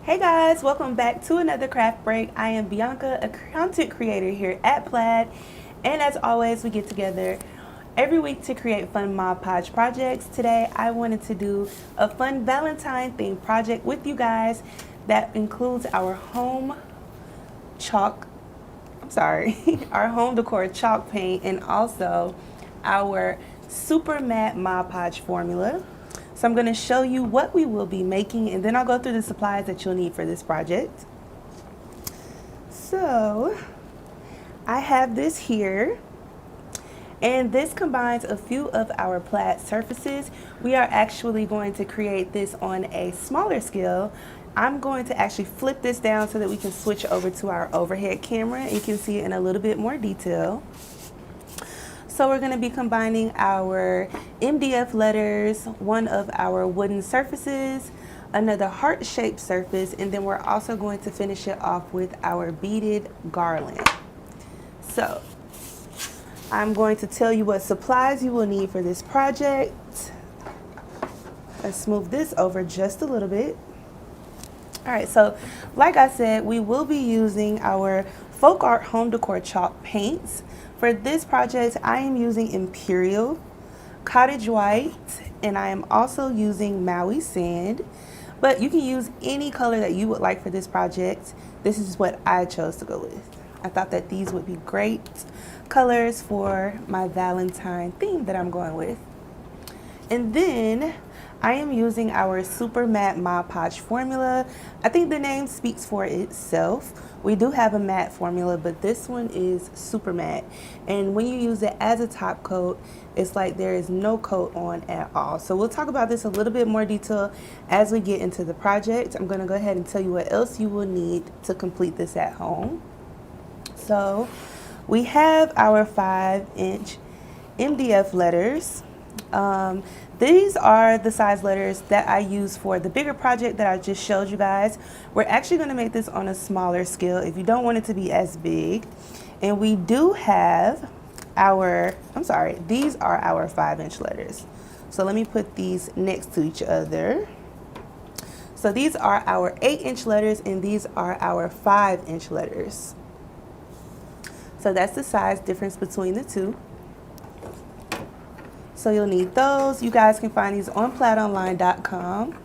Hey guys, welcome back to another craft break. I am Bianca, a content creator here at Plaid, and as always, we get together every week to create fun Mod Podge projects. Today, I wanted to do a fun Valentine themed project with you guys that includes our home chalk, our home decor chalk paint, and also our super matte Mod Podge formula. So I'm going to show you what we will be making, and then I'll go through the supplies that you'll need for this project. So I have this here, and this combines a few of our plaid surfaces. We are actually going to create this on a smaller scale. I'm going to actually flip this down so that we can switch over to our overhead camera and you can see it in a little bit more detail. So we're going to be combining our MDF letters, one of our wooden surfaces, another heart-shaped surface, and then we're also going to finish it off with our beaded garland. So I'm going to tell you what supplies you will need for this project. Let's move this over just a little bit. All right, so like I said, we will be using our FolkArt home decor chalk paints. For this project, I am using Imperial, Cottage White, and I am also using Maui Sand. But you can use any color that you would like for this project. This is what I chose to go with. I thought that these would be great colors for my Valentine theme that I'm going with. And then I am using our super matte Mod Podge formula. I think the name speaks for itself. We do have a matte formula, but this one is super matte. And when you use it as a top coat, it's like there is no coat on at all. So we'll talk about this a little bit more detail as we get into the project. I'm gonna go ahead and tell you what else you will need to complete this at home. So we have our 5-inch MDF letters. These are the size letters that I use for the bigger project that I just showed you guys. We're actually going to make this on a smaller scale if you don't want it to be as big. And we do have these are our 5-inch letters. So let me put these next to each other. So these are our 8-inch letters and these are our 5-inch letters. So that's the size difference between the two. So you'll need those. You guys can find these on plaidonline.com.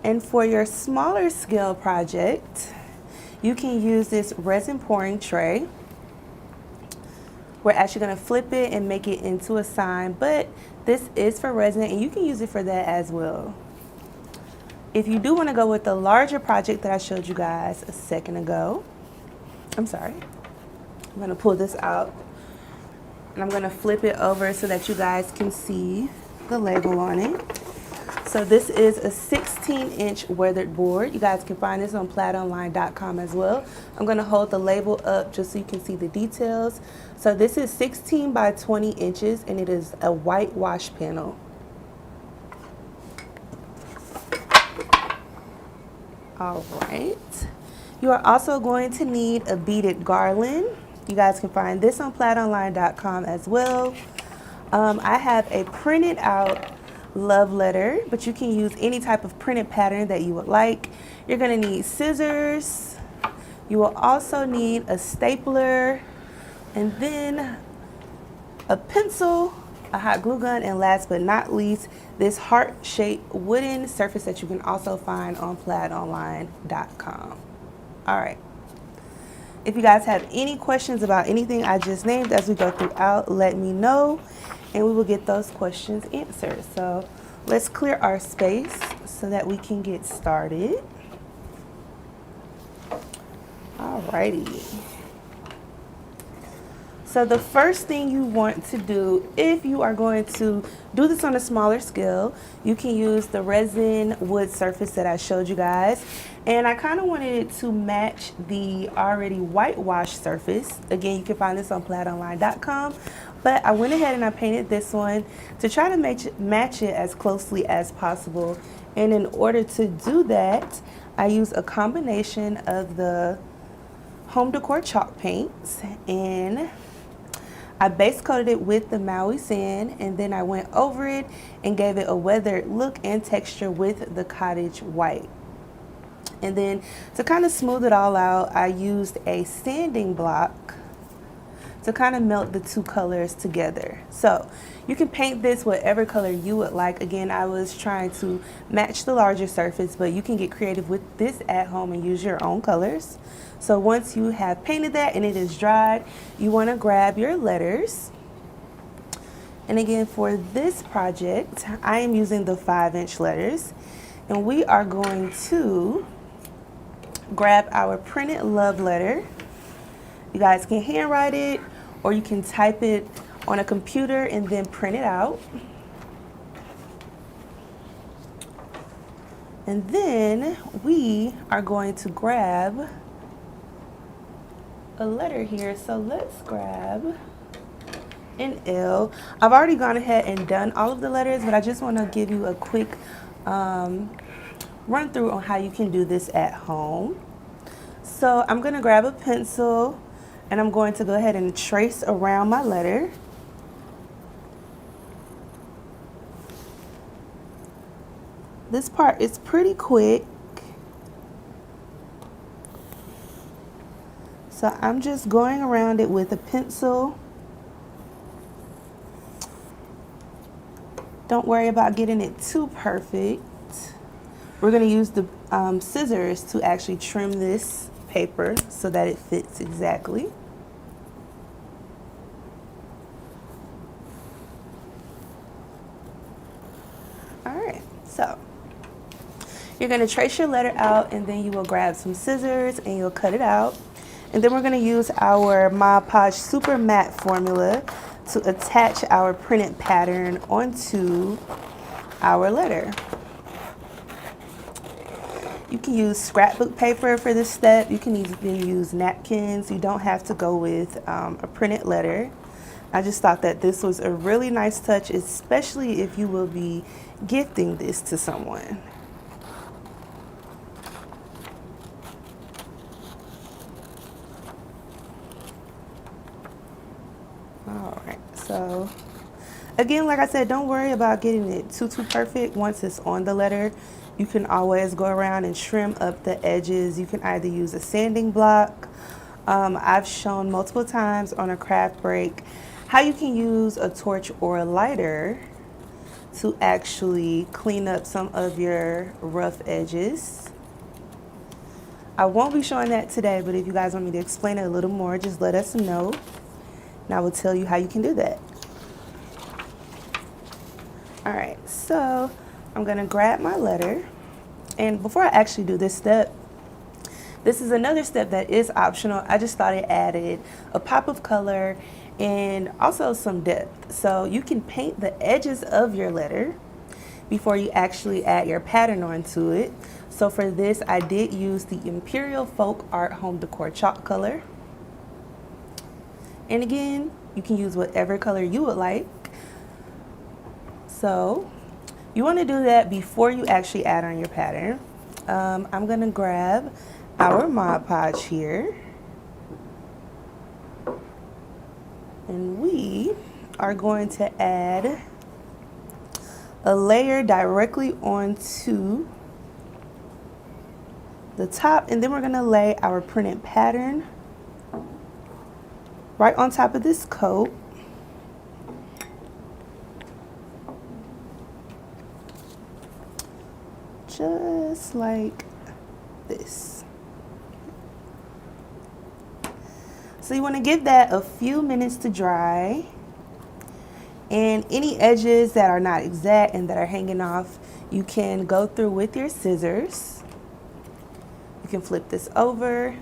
And for your smaller scale project, you can use this resin pouring tray. We're actually going to flip it and make it into a sign, but this is for resin and you can use it for that as well. If you do want to go with the larger project that I showed you guys a second ago, I'm going to pull this out. And I'm going to flip it over so that you guys can see the label on it. So this is a 16-inch weathered board. You guys can find this on plaidonline.com as well. I'm going to hold the label up just so you can see the details. So this is 16 by 20 inches and it is a whitewash panel. All right. You are also going to need a beaded garland. You guys can find this on plaidonline.com as well. I have a printed out love letter, but you can use any type of printed pattern that you would like. You're going to need scissors. You will also need a stapler and then a pencil, a hot glue gun, and last but not least, this heart-shaped wooden surface that you can also find on plaidonline.com. All right. If you guys have any questions about anything I just named as we go throughout, let me know and we will get those questions answered. So let's clear our space so that we can get started. Alrighty. So the first thing you want to do, if you are going to do this on a smaller scale, you can use the resin wood surface that I showed you guys. And I kind of wanted it to match the already whitewashed surface. Again, you can find this on plaidonline.com. But I went ahead and I painted this one to try to match it as closely as possible. And in order to do that, I used a combination of the home decor chalk paints, and I base coated it with the Maui Sand, and then I went over it and gave it a weathered look and texture with the Cottage White. And then to kind of smooth it all out, I used a sanding block to kind of melt the two colors together. So you can paint this whatever color you would like. Again, I was trying to match the larger surface, but you can get creative with this at home and use your own colors. So once you have painted that and it is dried, you want to grab your letters. And again, for this project, I am using the 5-inch letters, and we are going to grab our printed love letter. You guys can handwrite it, or you can type it on a computer and then print it out. And then we are going to grab a letter here. So let's grab an L. I've already gone ahead and done all of the letters, but I just want to give you a quick run through on how you can do this at home. So I'm going to grab a pencil and I'm going to go ahead and trace around my letter. This part is pretty quick. So I'm just going around it with a pencil. Don't worry about getting it too perfect. We're going to use the scissors to actually trim this paper so that it fits exactly. Alright, so you're going to trace your letter out, and then you will grab some scissors and you'll cut it out. And then we're going to use our Podge Super Matte formula to attach our printed pattern onto our letter. You can use scrapbook paper for this step. You can even use napkins. You don't have to go with a printed letter. I just thought that this was a really nice touch, especially if you will be gifting this to someone. All right, so again, like I said, don't worry about getting it too perfect. Once it's on the letter, you can always go around and trim up the edges. You can either use a sanding block. I've shown multiple times on a craft break how you can use a torch or a lighter to actually clean up some of your rough edges. I won't be showing that today, but if you guys want me to explain it a little more, just let us know, and I will tell you how you can do that. All right, so I'm gonna grab my letter, and before I actually do this step, this is another step that is optional. I just thought it added a pop of color and also some depth. So you can paint the edges of your letter before you actually add your pattern onto it. So for this, I did use the Imperial FolkArt Home Decor chalk color. And again, you can use whatever color you would like. So you want to do that before you actually add on your pattern. I'm going to grab our Mod Podge here. And we are going to add a layer directly onto the top, and then we're going to lay our printed pattern right on top of this coat. Just like this. So you want to give that a few minutes to dry, and any edges that are not exact and that are hanging off, you can go through with your scissors. You can flip this over,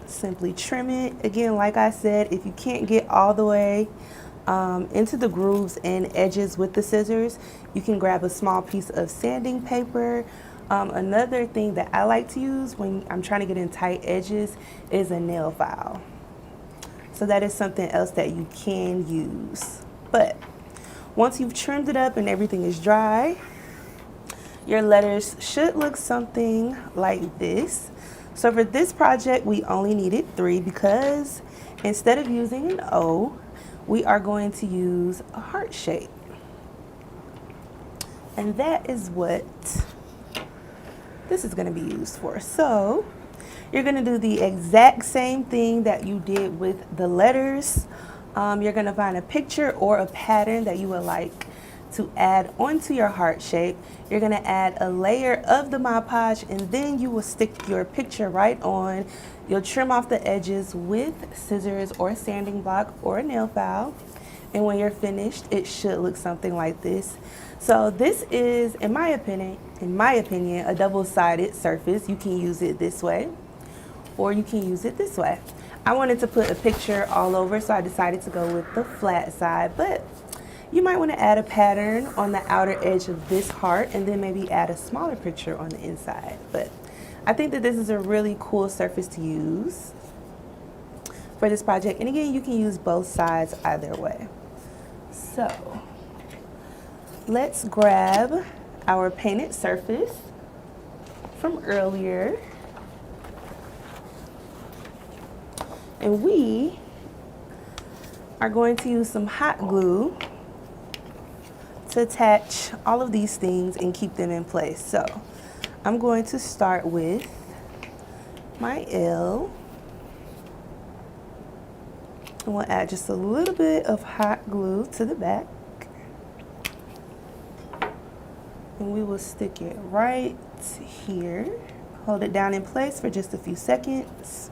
simply trim it. Again, like I said, if you can't get all the way into the grooves and edges with the scissors, you can grab a small piece of sanding paper. Another thing that I like to use when I'm trying to get in tight edges is a nail file. So that is something else that you can use. But once you've trimmed it up and everything is dry, your letters should look something like this. So for this project, we only needed 3 because instead of using an O, we are going to use a heart shape. And that is what this is going to be used for. So you're going to do the exact same thing that you did with the letters. You're going to find a picture or a pattern that you would like to add onto your heart shape. You're going to add a layer of the Mod Podge, and then you will stick your picture right on. You'll trim off the edges with scissors or a sanding block or a nail file. And when you're finished, it should look something like this. So this is, in my opinion, a double-sided surface. You can use it this way, or you can use it this way. I wanted to put a picture all over, so I decided to go with the flat side, but you might want to add a pattern on the outer edge of this heart and then maybe add a smaller picture on the inside. But I think that this is a really cool surface to use for this project. And again, you can use both sides either way. So let's grab our painted surface from earlier. And we are going to use some hot glue to attach all of these things and keep them in place. So I'm going to start with my L. And we'll add just a little bit of hot glue to the back. And we will stick it right here. Hold it down in place for just a few seconds.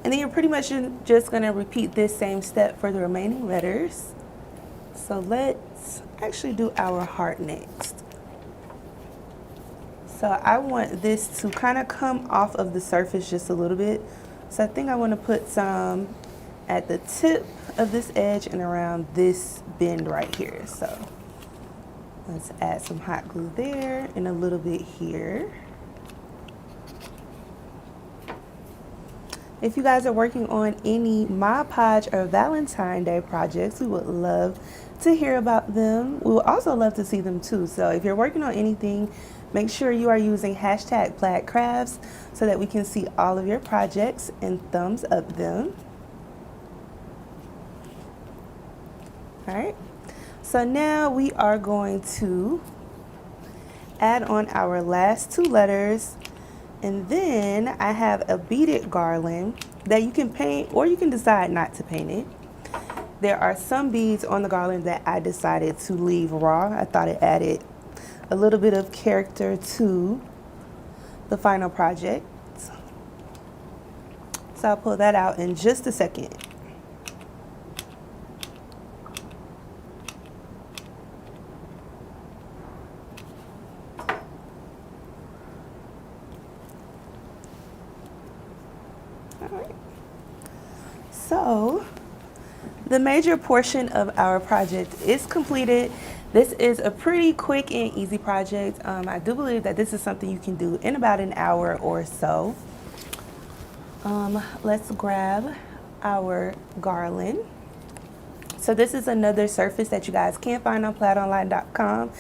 And then you're pretty much just going to repeat this same step for the remaining letters. So let's actually do our heart next. So I want this to kind of come off of the surface just a little bit. So I think I want to put some at the tip of this edge and around this bend right here. So let's add some hot glue there and a little bit here. If you guys are working on any Mod Podge or Valentine Day projects, we would love to hear about them. We would also love to see them too. So if you're working on anything, make sure you are using hashtag Plaid Crafts so that we can see all of your projects and thumbs up them. All right, so now we are going to add on our last two letters. And then I have a beaded garland that you can paint, or you can decide not to paint it. There are some beads on the garland that I decided to leave raw. I thought it added a little bit of character to the final project. So I'll pull that out in just a second. So the major portion of our project is completed. This is a pretty quick and easy project. I do believe that this is something you can do in about an hour or so. Let's grab our garland. So this is another surface that you guys can find on plaidonline.com.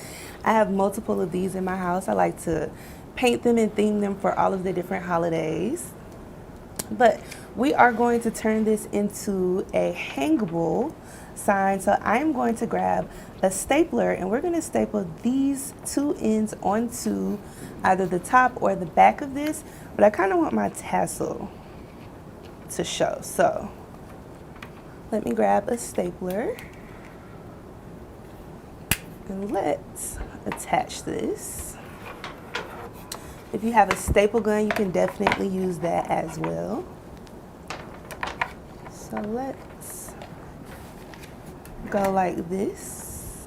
I have multiple of these in my house. I like to paint them and theme them for all of the different holidays. But we are going to turn this into a hangable sign. So I'm going to grab a stapler and we're going to staple these two ends onto either the top or the back of this. But I kind of want my tassel to show. So let me grab a stapler and let's attach this. If you have a staple gun, you can definitely use that as well. So let's go like this.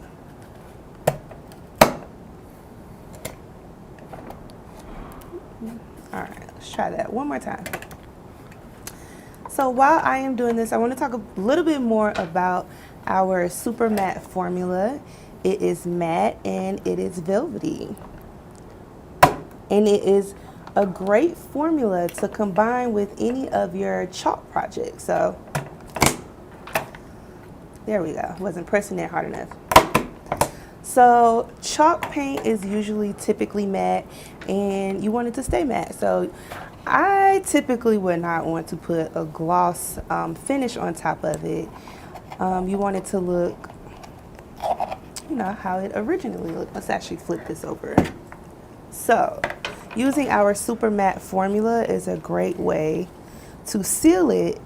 All right, let's try that one more time. So while I am doing this, I want to talk a little bit more about our super matte formula. It is matte and it is velvety. And it is a great formula to combine with any of your chalk projects. So there we go. Wasn't pressing it hard enough. So chalk paint is usually typically matte and you want it to stay matte. So I typically would not want to put a gloss finish on top of it. You want it to look, you know, how it originally looked. Let's actually flip this over So using our super matte formula is a great way to seal it,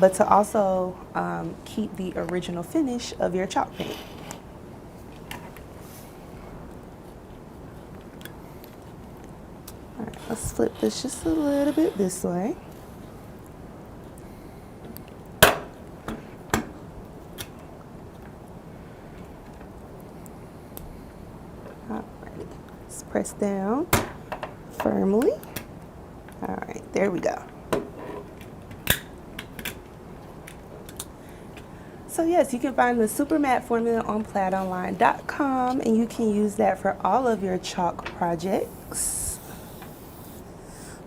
but to also keep the original finish of your chalk paint. All right, let's flip this just a little bit this way. Alrighty, let's press down firmly. All right, there we go. So yes, you can find the super matte formula on plaidonline.com, and you can use that for all of your chalk projects.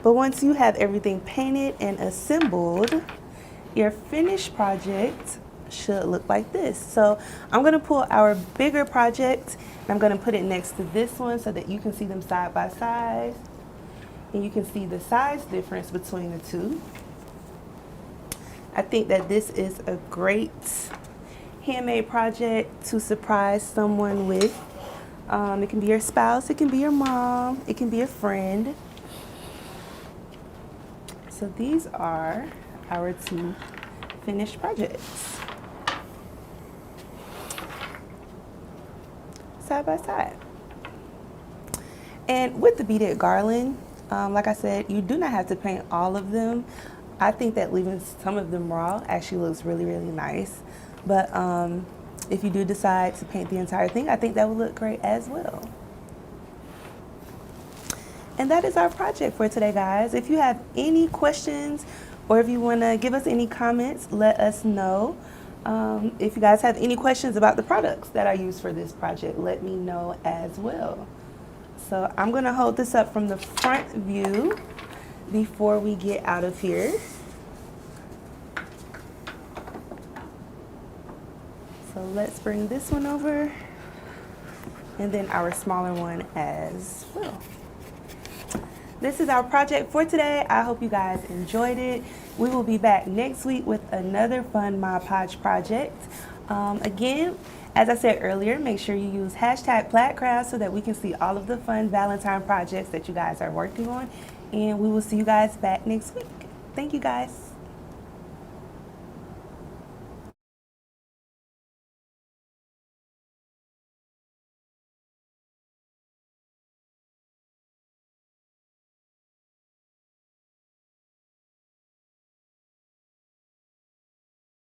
But once you have everything painted and assembled, your finished project should look like this. So I'm going to pull our bigger project and I'm going to put it next to this one so that you can see them side by side and you can see the size difference between the two. I think that this is a great handmade project to surprise someone with. It can be your spouse, it can be your mom, it can be a friend. So these are our two finished projects, side by side. And with the beaded garland, like I said, you do not have to paint all of them. I think that leaving some of them raw actually looks really, really nice. But if you do decide to paint the entire thing, I think that would look great as well. And that is our project for today, guys. If you have any questions or if you want to give us any comments, let us know. If you guys have any questions about the products that I use for this project, let me know as well. So I'm going to hold this up from the front view before we get out of here. So let's bring this one over and then our smaller one as well. This is our project for today. I hope you guys enjoyed it. We will be back next week with another fun Mod Podge project. Again, as I said earlier, make sure you use hashtag #PlaidCraft so that we can see all of the fun Valentine projects that you guys are working on. And we will see you guys back next week. Thank you guys.